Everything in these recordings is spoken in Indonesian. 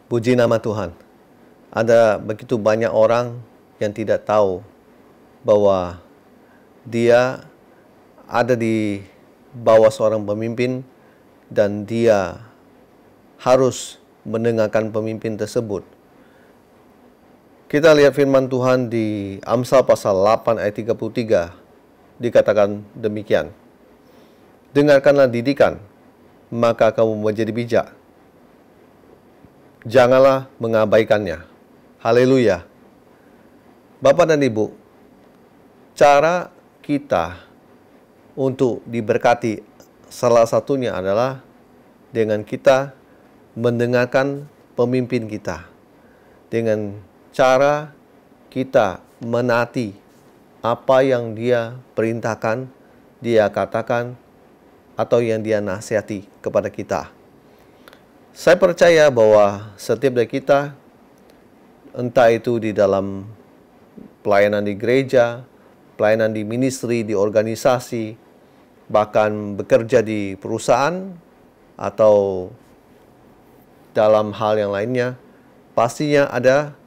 Puji nama Tuhan. Ada begitu banyak orang yang tidak tahu bahwa dia ada di bawah seorang pemimpin dan dia harus mendengarkan pemimpin tersebut. Kita lihat firman Tuhan di Amsal pasal 8 ayat 33. Dikatakan demikian. Dengarkanlah didikan, maka kamu menjadi bijak. Janganlah mengabaikannya. Haleluya. Bapak dan Ibu, cara kita untuk diberkati salah satunya adalah dengan kita mendengarkan pemimpin kita. Dengan cara kita menaati apa yang dia perintahkan, dia katakan, atau yang dia nasihati kepada kita. Saya percaya bahwa setiap dari kita, entah itu di dalam pelayanan di gereja, pelayanan di ministry, di organisasi, bahkan bekerja di perusahaan, atau dalam hal yang lainnya, pastinya ada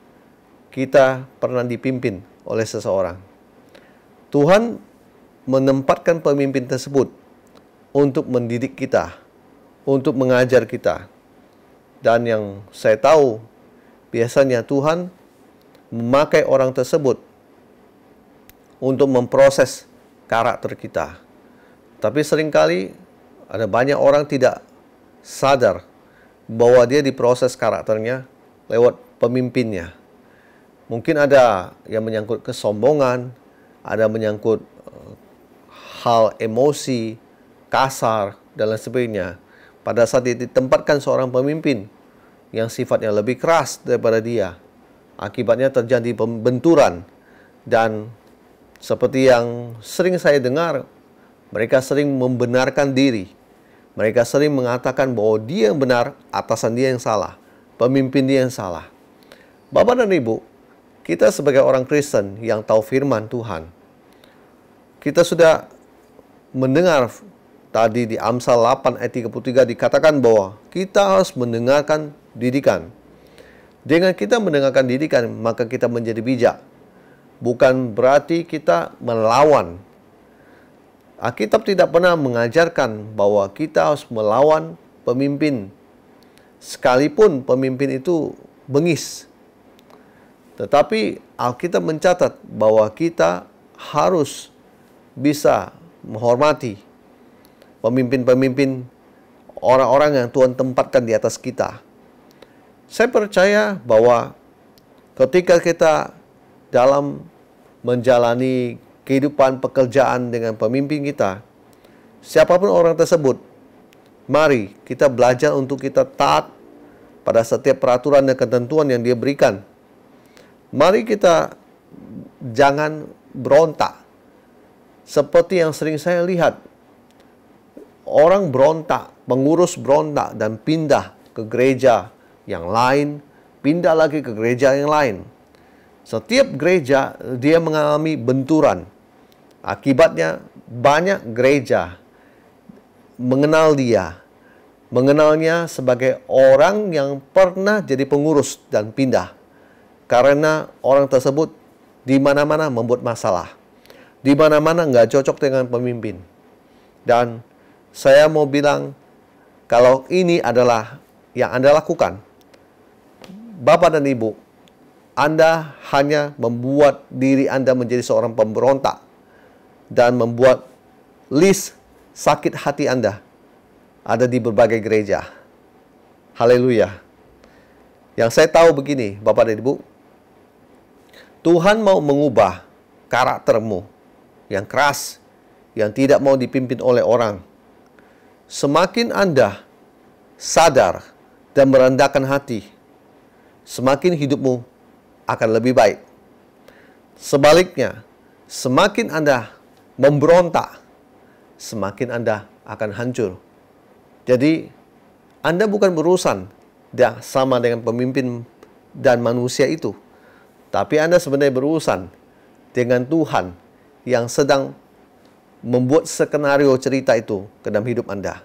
kita pernah dipimpin oleh seseorang. Tuhan menempatkan pemimpin tersebut untuk mendidik kita, untuk mengajar kita. Dan yang saya tahu, biasanya Tuhan memakai orang tersebut untuk memproses karakter kita. Tapi seringkali ada banyak orang tidak sadar bahwa dia diproses karakternya lewat pemimpinnya. Mungkin ada yang menyangkut kesombongan, ada menyangkut hal emosi, kasar, dan lain sebagainya. Pada saat dia ditempatkan seorang pemimpin yang sifatnya lebih keras daripada dia, akibatnya terjadi pembenturan. Dan seperti yang sering saya dengar, mereka sering membenarkan diri. Mereka sering mengatakan bahwa dia yang benar, atasan dia yang salah, pemimpin dia yang salah. Bapak dan Ibu, kita sebagai orang Kristen yang tahu firman Tuhan, kita sudah mendengar tadi di Amsal 8 ayat 33 dikatakan bahwa kita harus mendengarkan didikan. Dengan kita mendengarkan didikan, maka kita menjadi bijak. Bukan berarti kita melawan. Alkitab tidak pernah mengajarkan bahwa kita harus melawan pemimpin, sekalipun pemimpin itu bengis. Tetapi Alkitab mencatat bahwa kita harus bisa menghormati pemimpin-pemimpin, orang-orang yang Tuhan tempatkan di atas kita. Saya percaya bahwa ketika kita dalam menjalani kehidupan pekerjaan dengan pemimpin kita, siapapun orang tersebut, mari kita belajar untuk kita taat pada setiap peraturan dan ketentuan yang dia berikan. Mari kita jangan berontak. Seperti yang sering saya lihat, orang berontak, pengurus berontak dan pindah ke gereja yang lain, pindah lagi ke gereja yang lain. Setiap gereja dia mengalami benturan. Akibatnya banyak gereja mengenal dia, mengenalnya sebagai orang yang pernah jadi pengurus dan pindah. Karena orang tersebut di mana-mana membuat masalah. Di mana-mana nggak cocok dengan pemimpin. Dan saya mau bilang, kalau ini adalah yang Anda lakukan, Bapak dan Ibu, Anda hanya membuat diri Anda menjadi seorang pemberontak dan membuat list sakit hati Anda ada di berbagai gereja. Haleluya. Yang saya tahu begini, Bapak dan Ibu, Tuhan mau mengubah karaktermu yang keras, yang tidak mau dipimpin oleh orang. Semakin Anda sadar dan merendahkan hati, semakin hidupmu akan lebih baik. Sebaliknya, semakin Anda memberontak, semakin Anda akan hancur. Jadi, Anda bukan berurusan sama dengan pemimpin dan manusia itu, tapi Anda sebenarnya berurusan dengan Tuhan yang sedang membuat skenario cerita itu ke dalam hidup Anda.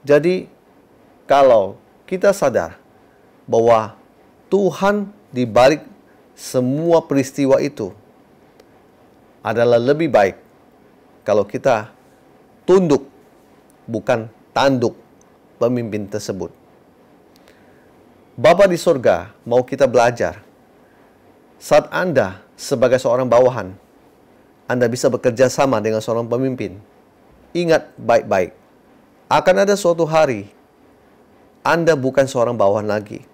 Jadi, kalau kita sadar bahwa Tuhan di balik semua peristiwa itu adalah lebih baik kalau kita tunduk, bukan tanduk pemimpin tersebut. Bapa di surga mau kita belajar. Saat Anda sebagai seorang bawahan, Anda bisa bekerja sama dengan seorang pemimpin. Ingat baik-baik, akan ada suatu hari Anda bukan seorang bawahan lagi,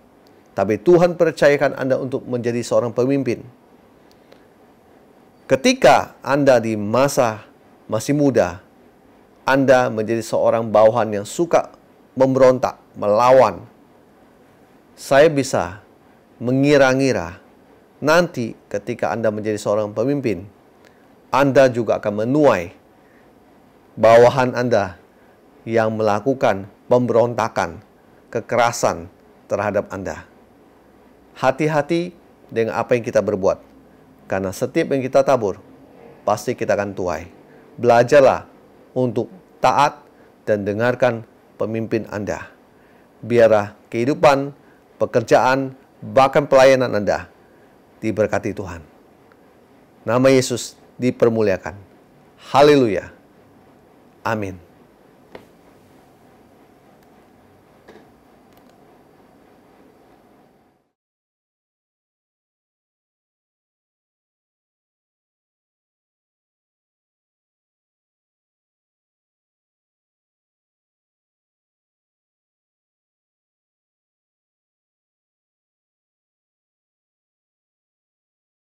tapi Tuhan percayakan Anda untuk menjadi seorang pemimpin. Ketika Anda di masa masih muda, Anda menjadi seorang bawahan yang suka memberontak, melawan. Saya bisa mengira-ngira nanti ketika Anda menjadi seorang pemimpin, Anda juga akan menuai bawahan Anda yang melakukan pemberontakan, kekerasan terhadap Anda. Hati-hati dengan apa yang kita berbuat, karena setiap yang kita tabur, pasti kita akan tuai. Belajarlah untuk taat dan dengarkan pemimpin Anda. Biarlah kehidupan, pekerjaan, bahkan pelayanan Anda diberkati Tuhan. Nama Yesus dipermuliakan. Haleluya. Amin.